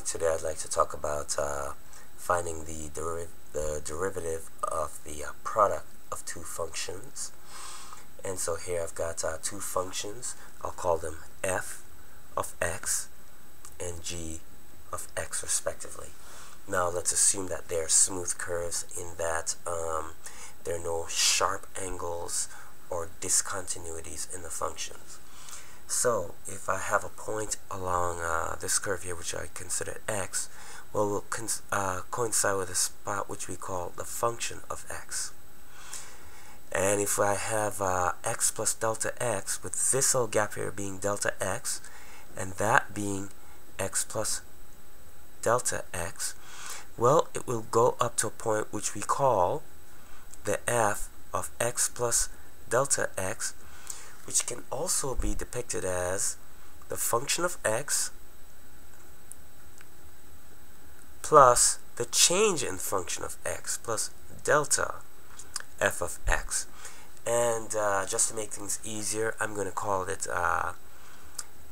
today I'd like to talk about finding the derivative of the product of two functions. And so here I've got two functions. I'll call them f of x and g of x respectively. Now let's assume that they're smooth curves in that there are no sharp angles or discontinuities in the functions. So if I have a point along this curve here, which I consider x, well, will coincide with a spot which we call the function of x. And if I have x plus delta x, with this little gap here being delta x, and that being x plus delta x, well, it will go up to a point which we call the f of x plus delta x, which can also be depicted as the function of x plus the change in function of x plus delta f of x. And just to make things easier, I'm going to call it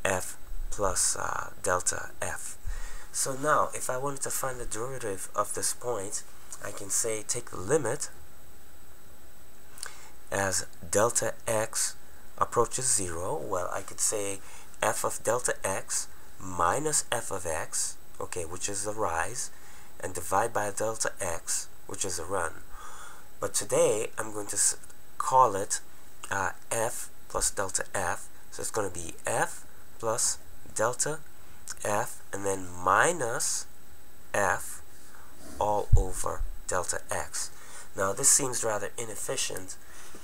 f plus delta f. So now, if I wanted to find the derivative of this point, I can say take the limit as delta x approaches 0. Well, I could say f of delta x minus f of x, okay, which is the rise, and divide by delta x, which is the run. But today I'm going to call it f plus delta f. So it's going to be f plus delta f and then minus f all over delta x. Now this seems rather inefficient,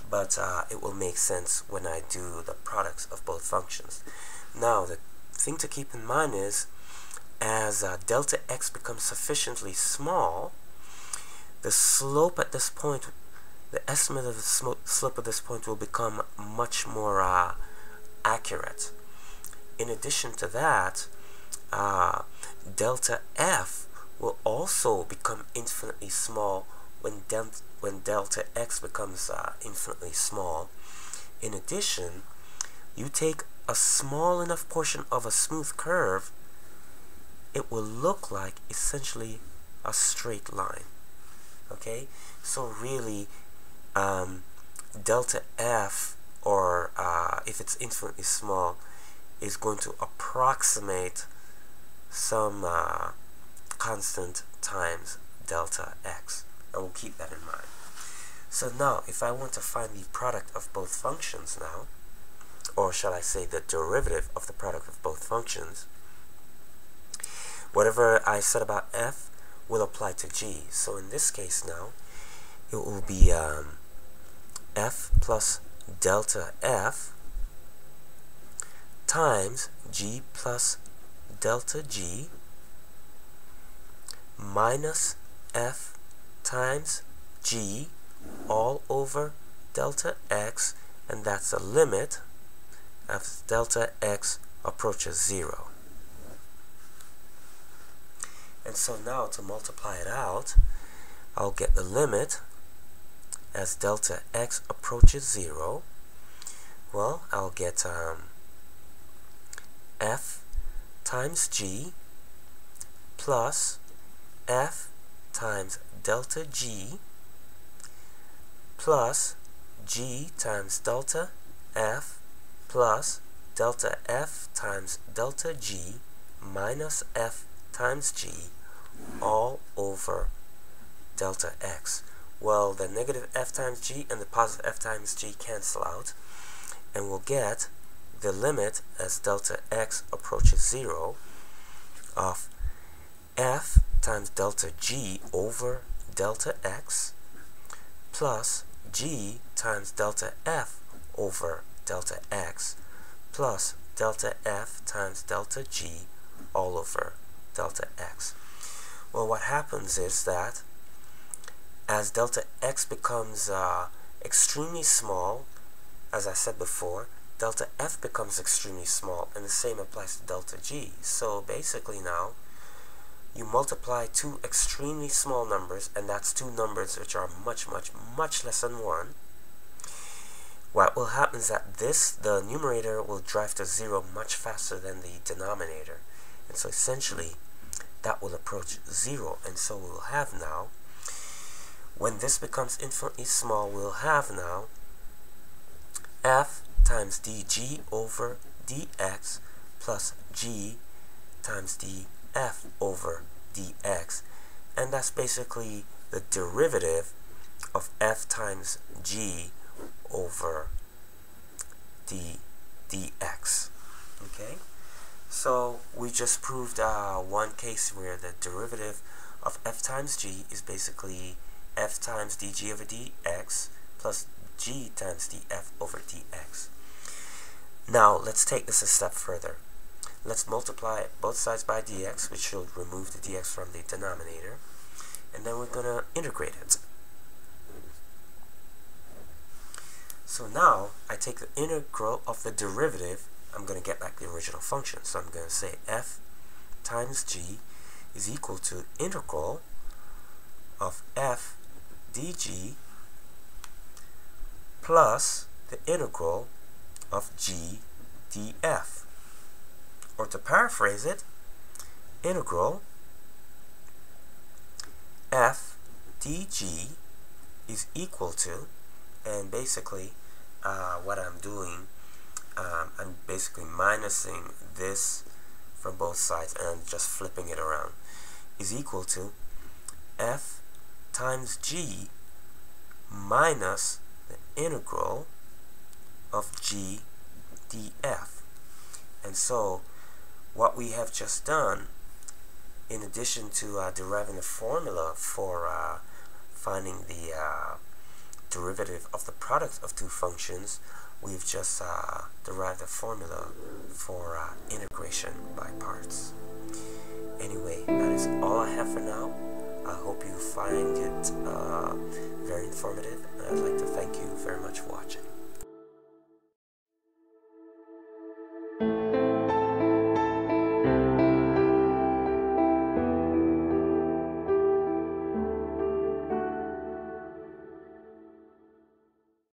but it will make sense when I do the products of both functions. Now the thing to keep in mind is, as delta x becomes sufficiently small, the slope at this point, the estimate of the slope at this point will become much more accurate. In addition to that, delta f will also become infinitely small when delta x becomes infinitely small. In addition, you take a small enough portion of a smooth curve, it will look like essentially a straight line. Okay, so really delta f, or if it's infinitely small, is going to approximate some constant times delta x, and we'll keep that in mind. So now if I want to find the product of both functions now, or shall I say the derivative of the product of both functions, whatever I said about f will apply to g. So in this case now, it will be f plus delta f times g plus delta g minus f times g all over delta x, and that's a limit as delta x approaches 0. And so now to multiply it out, I'll get the limit as delta x approaches 0. Well, I'll get f times g plus f times delta g plus g times delta f plus delta f times delta g minus f times g all over delta x. Well, the negative f times g and the positive f times g cancel out, and we'll get the limit as delta x approaches 0 of f times delta g over delta x plus g times delta f over delta x plus delta f times delta g all over delta x. Well, what happens is that as delta x becomes extremely small, as I said before, delta f becomes extremely small, and the same applies to delta g. So basically now, you multiply two extremely small numbers, and that's two numbers which are much less than 1. What will happen is that the numerator will drive to 0 much faster than the denominator. And so essentially, that will approach 0, and so we'll have now, when this becomes infinitely small, we'll have now f times dg over dx plus g times df over dx, and that's basically the derivative of f times g over dx. Okay, so we just proved one case where the derivative of f times g is basically f times dg over dx plus g times df over dx. Now let's take this a step further. Let's multiply both sides by dx, which should remove the dx from the denominator, and then we're going to integrate it. So now I take the integral of the derivative. I'm going to get back the original function, so I'm going to say f times g is equal to integral of f dg plus the integral of g df, or to paraphrase it, integral f dg is equal to, and basically what I'm doing, I'm basically minusing this from both sides and just flipping it around, is equal to f times g minus the integral of g df. And so what we have just done, in addition to deriving the formula for finding the derivative of the product of two functions, we've just derived a formula for integration by parts. Anyway, that is all I have for now. I hope you find it very informative, and I'd like to thank you very much